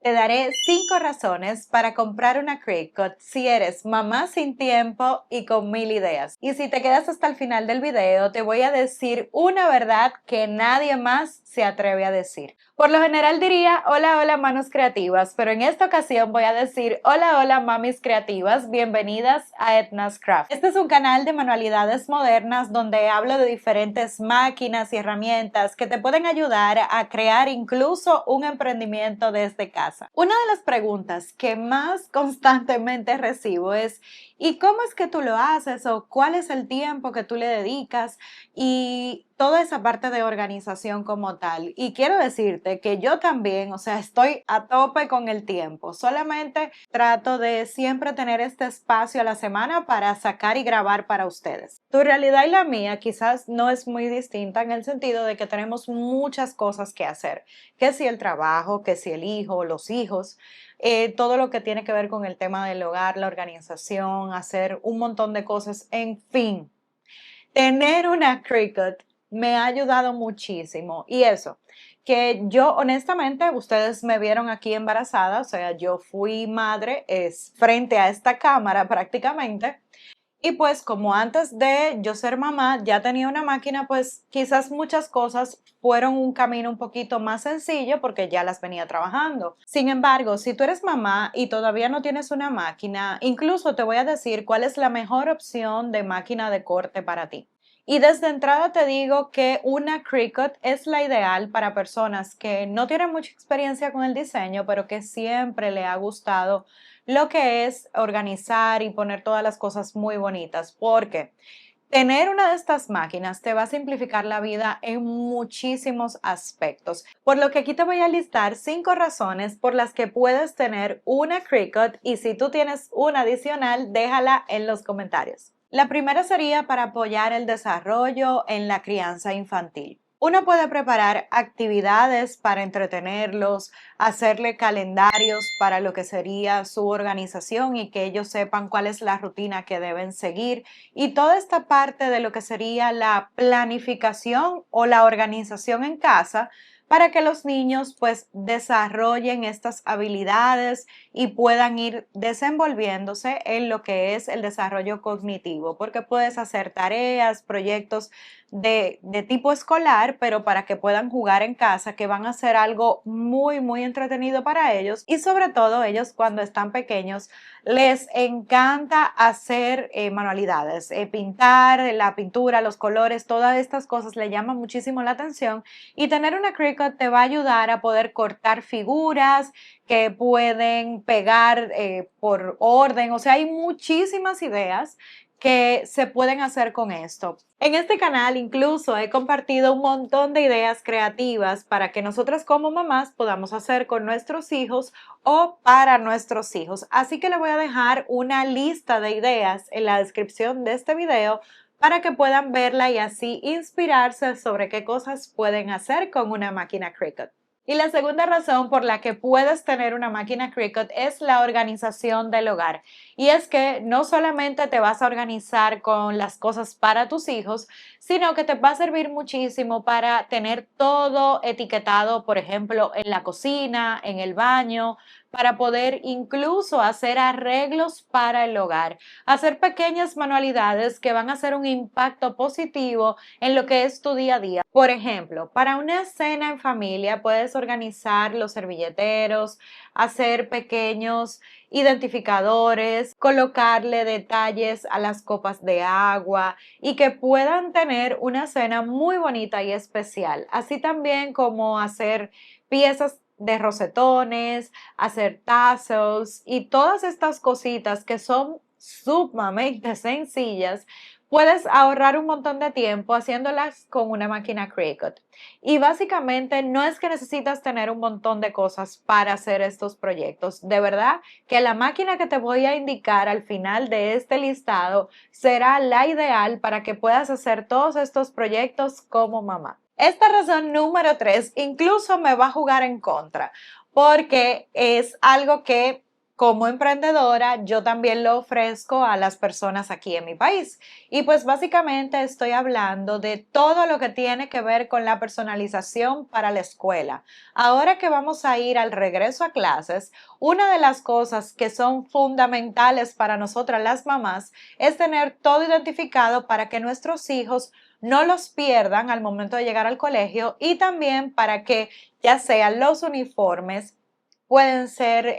Te daré 5 razones para comprar una Cricut si eres mamá sin tiempo y con 1000 ideas. Y si te quedas hasta el final del video, te voy a decir una verdad que nadie más se atreve a decir. Por lo general diría, hola, hola manos creativas, pero en esta ocasión voy a decir, hola, hola mamis creativas, bienvenidas a Edna's Craft. Este es un canal de manualidades modernas donde hablo de diferentes máquinas y herramientas que te pueden ayudar a crear incluso un emprendimiento desde casa. Una de las preguntas que más constantemente recibo es ¿y cómo es que tú lo haces? ¿O cuál es el tiempo que tú le dedicas? Y toda esa parte de organización como tal. Y quiero decirte que yo también, o sea, estoy a tope con el tiempo. Solamente trato de siempre tener este espacio a la semana para sacar y grabar para ustedes. Tu realidad y la mía quizás no es muy distinta en el sentido de que tenemos muchas cosas que hacer. Que si el trabajo, que si el hijo, los hijos, todo lo que tiene que ver con el tema del hogar, la organización, hacer un montón de cosas, en fin. Tener una Cricut me ha ayudado muchísimo y eso, que yo honestamente, ustedes me vieron aquí embarazada, o sea, yo fui madre es frente a esta cámara prácticamente. Y pues como antes de yo ser mamá ya tenía una máquina, pues quizás muchas cosas fueron un camino un poquito más sencillo porque ya las venía trabajando. Sin embargo, si tú eres mamá y todavía no tienes una máquina, incluso te voy a decir cuál es la mejor opción de máquina de corte para ti. Y desde entrada te digo que una Cricut es la ideal para personas que no tienen mucha experiencia con el diseño, pero que siempre le ha gustado lo que es organizar y poner todas las cosas muy bonitas, porque tener una de estas máquinas te va a simplificar la vida en muchísimos aspectos. Por lo que aquí te voy a listar 5 razones por las que puedes tener una Cricut y si tú tienes una adicional, déjala en los comentarios. La primera sería para apoyar el desarrollo en la crianza infantil. Uno puede preparar actividades para entretenerlos, hacerle calendarios para lo que sería su organización y que ellos sepan cuál es la rutina que deben seguir y toda esta parte de lo que sería la planificación o la organización en casa para que los niños pues desarrollen estas habilidades y puedan ir desenvolviéndose en lo que es el desarrollo cognitivo, porque puedes hacer tareas, proyectos de tipo escolar, pero para que puedan jugar en casa, que van a ser algo muy, muy entretenido para ellos y sobre todo ellos cuando están pequeños les encanta hacer manualidades, pintar, la pintura, los colores, todas estas cosas le llaman muchísimo la atención y tener una Cricut te va a ayudar a poder cortar figuras que pueden pegar por orden, o sea, hay muchísimas ideas que se pueden hacer con esto. En este canal incluso he compartido un montón de ideas creativas para que nosotras como mamás podamos hacer con nuestros hijos o para nuestros hijos. Así que le voy a dejar una lista de ideas en la descripción de este video para que puedan verla y así inspirarse sobre qué cosas pueden hacer con una máquina Cricut. Y la segunda razón por la que puedes tener una máquina Cricut es la organización del hogar. Y es que no solamente te vas a organizar con las cosas para tus hijos, sino que te va a servir muchísimo para tener todo etiquetado, por ejemplo, en la cocina, en el baño, para poder incluso hacer arreglos para el hogar, hacer pequeñas manualidades que van a hacer un impacto positivo en lo que es tu día a día. Por ejemplo, para una cena en familia puedes organizar los servilleteros, hacer pequeños identificadores, colocarle detalles a las copas de agua y que puedan tener una cena muy bonita y especial. Así también como hacer piezas de rosetones, hacer tazos y todas estas cositas que son sumamente sencillas. Puedes ahorrar un montón de tiempo haciéndolas con una máquina Cricut. Y básicamente no es que necesitas tener un montón de cosas para hacer estos proyectos. De verdad que la máquina que te voy a indicar al final de este listado será la ideal para que puedas hacer todos estos proyectos como mamá. Esta razón número 3 incluso me va a jugar en contra porque es algo que como emprendedora, yo también lo ofrezco a las personas aquí en mi país. Y pues básicamente estoy hablando de todo lo que tiene que ver con la personalización para la escuela. Ahora que vamos a ir al regreso a clases, una de las cosas que son fundamentales para nosotras las mamás es tener todo identificado para que nuestros hijos no los pierdan al momento de llegar al colegio y también para que ya sean los uniformes, pueden ser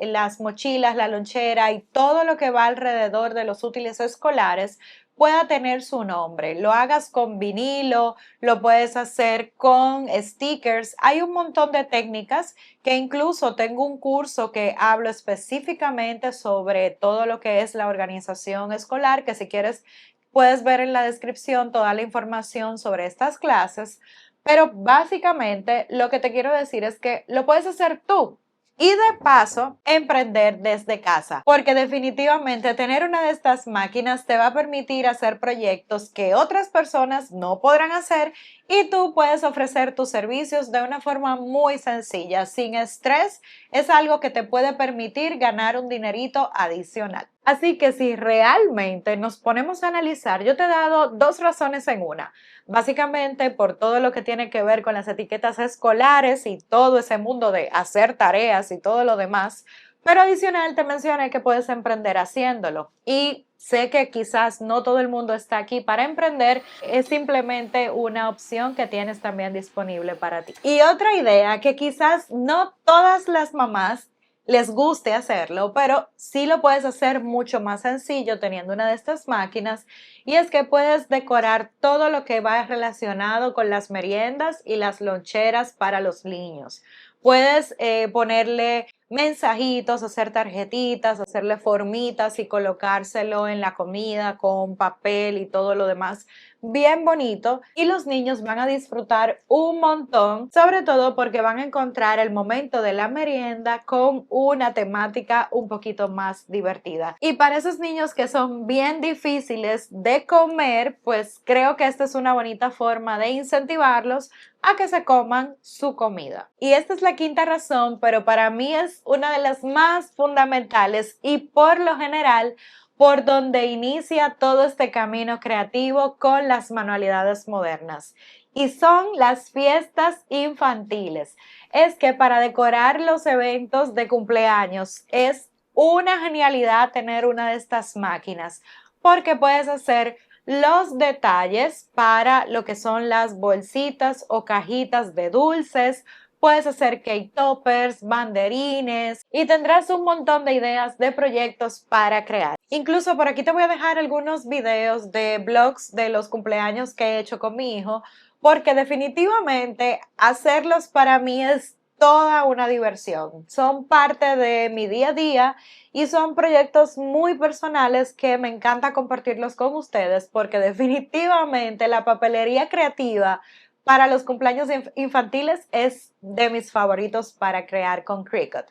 las mochilas, la lonchera y todo lo que va alrededor de los útiles escolares pueda tener su nombre. Lo hagas con vinilo, lo puedes hacer con stickers. Hay un montón de técnicas que incluso tengo un curso que hablo específicamente sobre todo lo que es la organización escolar, que si quieres puedes ver en la descripción toda la información sobre estas clases. Pero básicamente lo que te quiero decir es que lo puedes hacer tú. Y de paso, emprender desde casa, porque definitivamente tener una de estas máquinas te va a permitir hacer proyectos que otras personas no podrán hacer y tú puedes ofrecer tus servicios de una forma muy sencilla, sin estrés. Es algo que te puede permitir ganar un dinerito adicional. Así que si realmente nos ponemos a analizar, yo te he dado dos razones en una. Básicamente por todo lo que tiene que ver con las etiquetas escolares y todo ese mundo de hacer tareas y todo lo demás. Pero adicional te mencioné que puedes emprender haciéndolo. Y sé que quizás no todo el mundo está aquí para emprender, es simplemente una opción que tienes también disponible para ti. Y otra idea que quizás no todas las mamás les guste hacerlo, pero sí lo puedes hacer mucho más sencillo teniendo una de estas máquinas, y es que puedes decorar todo lo que va relacionado con las meriendas y las loncheras para los niños. Puedes ponerle mensajitos, hacer tarjetitas, hacerle formitas y colocárselo en la comida con papel y todo lo demás bien bonito, y los niños van a disfrutar un montón, sobre todo porque van a encontrar el momento de la merienda con una temática un poquito más divertida. Y para esos niños que son bien difíciles de comer, pues creo que esta es una bonita forma de incentivarlos a que se coman su comida. Y esta es la quinta razón, pero para mí es una de las más fundamentales y por lo general por donde inicia todo este camino creativo con las manualidades modernas. Y son las fiestas infantiles. Es que para decorar los eventos de cumpleaños es una genialidad tener una de estas máquinas, porque puedes hacer los detalles para lo que son las bolsitas o cajitas de dulces. Puedes hacer cake toppers, banderines y tendrás un montón de ideas de proyectos para crear. Incluso por aquí te voy a dejar algunos videos de vlogs de los cumpleaños que he hecho con mi hijo, porque definitivamente hacerlos para mí es toda una diversión. Son parte de mi día a día y son proyectos muy personales que me encanta compartirlos con ustedes, porque definitivamente la papelería creativa para los cumpleaños infantiles es de mis favoritos para crear con Cricut.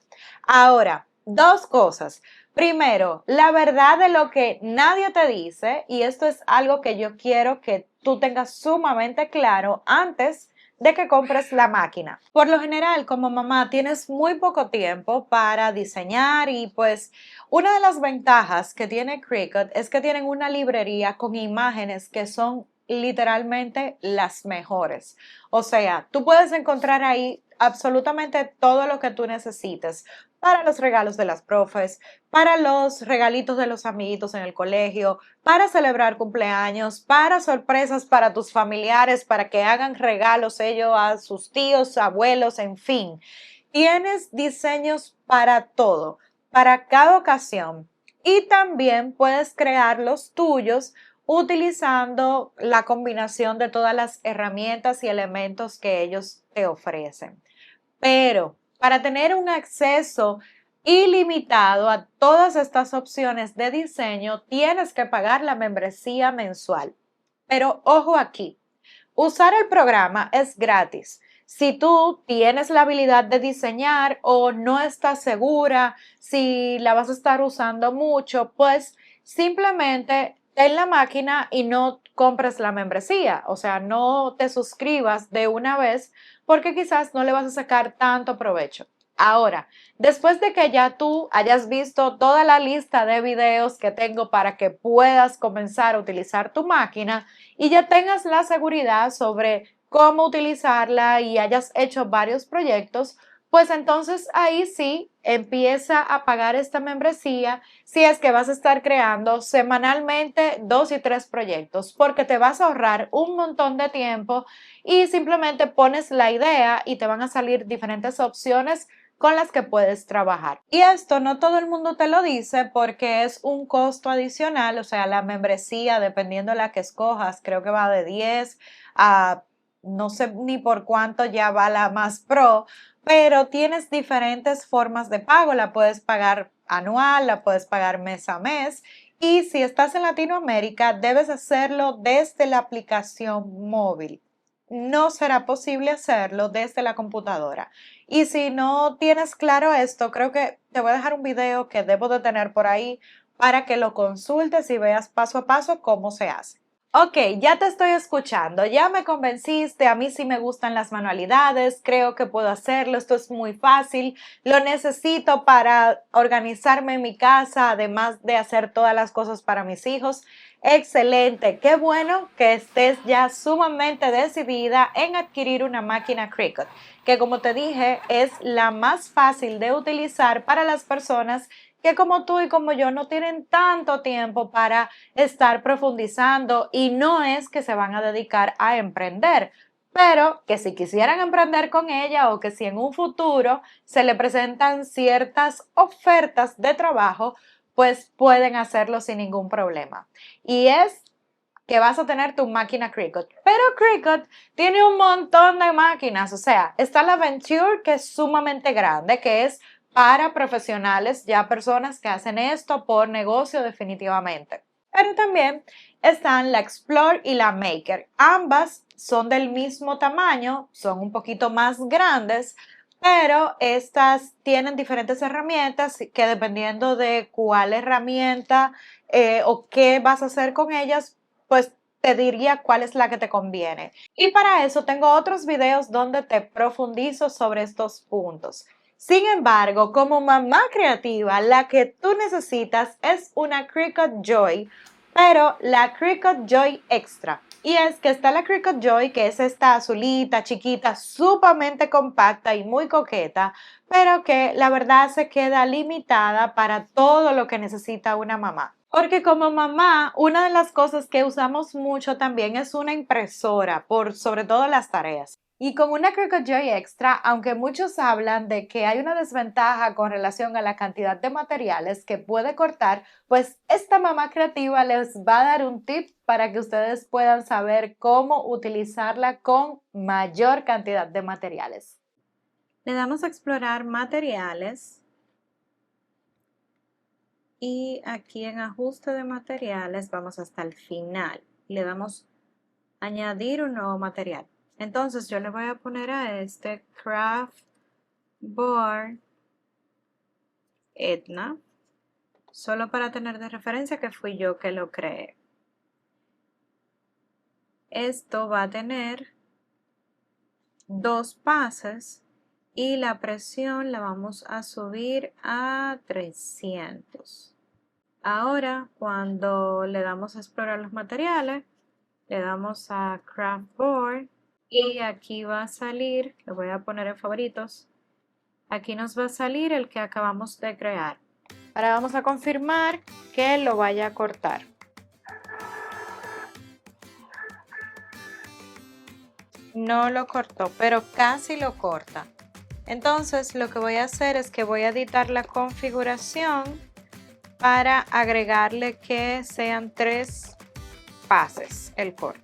Ahora, dos cosas. Primero, la verdad de lo que nadie te dice, y esto es algo que yo quiero que tú tengas sumamente claro antes de que compres la máquina. Por lo general, como mamá, tienes muy poco tiempo para diseñar, y pues una de las ventajas que tiene Cricut es que tienen una librería con imágenes que son literalmente las mejores. O sea, tú puedes encontrar ahí absolutamente todo lo que tú necesites para los regalos de las profes, para los regalitos de los amiguitos en el colegio, para celebrar cumpleaños, para sorpresas para tus familiares, para que hagan regalos ellos a sus tíos, abuelos, en fin. Tienes diseños para todo, para cada ocasión. Y también puedes crear los tuyos utilizando la combinación de todas las herramientas y elementos que ellos te ofrecen. Pero para tener un acceso ilimitado a todas estas opciones de diseño, tienes que pagar la membresía mensual. Pero ojo aquí, usar el programa es gratis. Si tú tienes la habilidad de diseñar o no estás segura si la vas a estar usando mucho, pues simplemente ten la máquina y no compres la membresía. O sea, no te suscribas de una vez porque quizás no le vas a sacar tanto provecho. Ahora, después de que ya tú hayas visto toda la lista de videos que tengo para que puedas comenzar a utilizar tu máquina y ya tengas la seguridad sobre cómo utilizarla y hayas hecho varios proyectos, pues entonces ahí sí empieza a pagar esta membresía si es que vas a estar creando semanalmente 2 y 3 proyectos, porque te vas a ahorrar un montón de tiempo y simplemente pones la idea y te van a salir diferentes opciones con las que puedes trabajar. Y esto no todo el mundo te lo dice porque es un costo adicional, o sea, la membresía, dependiendo de la que escojas, creo que va de 10 a no sé ni por cuánto ya va la más pro, pero tienes diferentes formas de pago, la puedes pagar anual, la puedes pagar mes a mes. Y si estás en Latinoamérica, debes hacerlo desde la aplicación móvil. No será posible hacerlo desde la computadora. Y si no tienes claro esto, creo que te voy a dejar un video que debo de tener por ahí para que lo consultes y veas paso a paso cómo se hace. Ok, ya te estoy escuchando, ya me convenciste, a mí sí me gustan las manualidades, creo que puedo hacerlo, esto es muy fácil, lo necesito para organizarme en mi casa, además de hacer todas las cosas para mis hijos. Excelente, qué bueno que estés ya sumamente decidida en adquirir una máquina Cricut, que como te dije es la más fácil de utilizar para las personas que como tú y como yo no tienen tanto tiempo para estar profundizando y no es que se van a dedicar a emprender, pero que si quisieran emprender con ella o que si en un futuro se le presentan ciertas ofertas de trabajo, pues pueden hacerlo sin ningún problema. Y es que vas a tener tu máquina Cricut. Pero Cricut tiene un montón de máquinas, o sea, está la Venture que es sumamente grande, que es para profesionales, ya personas que hacen esto por negocio definitivamente. Pero también están la Explore y la Maker. Ambas son del mismo tamaño, son un poquito más grandes, pero estas tienen diferentes herramientas que dependiendo de cuál herramienta o qué vas a hacer con ellas, pues te diría cuál es la que te conviene. Y para eso tengo otros videos donde te profundizo sobre estos puntos. Sin embargo, como mamá creativa, la que tú necesitas es una Cricut Joy, pero la Cricut Joy Extra. Y es que está la Cricut Joy, que es esta azulita, chiquita, sumamente compacta y muy coqueta, pero que la verdad se queda limitada para todo lo que necesita una mamá. Porque como mamá, una de las cosas que usamos mucho también es una impresora, por sobre todo las tareas. Y con una Cricut Joy Extra, aunque muchos hablan de que hay una desventaja con relación a la cantidad de materiales que puede cortar, pues esta mamá creativa les va a dar un tip para que ustedes puedan saber cómo utilizarla con mayor cantidad de materiales. Le damos a explorar materiales y aquí en ajuste de materiales vamos hasta el final. Le damos añadir un nuevo material. Entonces yo le voy a poner a este Craft Board Etna, solo para tener de referencia que fui yo que lo creé. Esto va a tener 2 pases y la presión la vamos a subir a 300. Ahora, cuando le damos a explorar los materiales, le damos a Craft Board y aquí va a salir, lo voy a poner en favoritos, aquí nos va a salir el que acabamos de crear. Ahora vamos a confirmar que lo vaya a cortar. No lo cortó, pero casi lo corta. Entonces lo que voy a hacer es que voy a editar la configuración para agregarle que sean 3 pases el corte.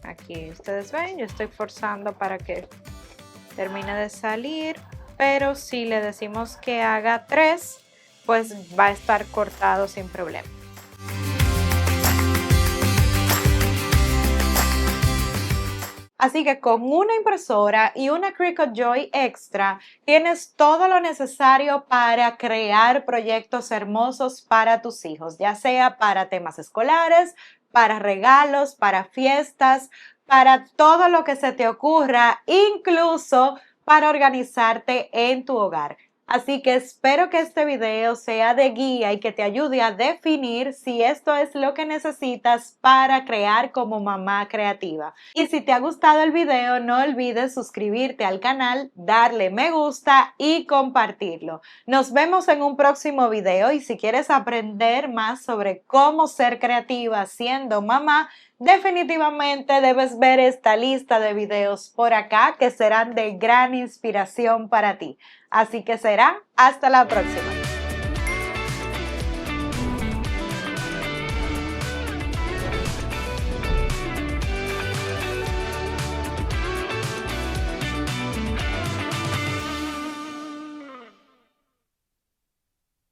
Aquí ustedes ven, yo estoy forzando para que termine de salir, pero si le decimos que haga 3, pues va a estar cortado sin problema. Así que con una impresora y una Cricut Joy Extra tienes todo lo necesario para crear proyectos hermosos para tus hijos, ya sea para temas escolares, para regalos, para fiestas, para todo lo que se te ocurra, incluso para organizarte en tu hogar. Así que espero que este video sea de guía y que te ayude a definir si esto es lo que necesitas para crear como mamá creativa. Y si te ha gustado el video, no olvides suscribirte al canal, darle me gusta y compartirlo. Nos vemos en un próximo video y si quieres aprender más sobre cómo ser creativa siendo mamá, definitivamente debes ver esta lista de videos por acá que serán de gran inspiración para ti. Así que será hasta la próxima.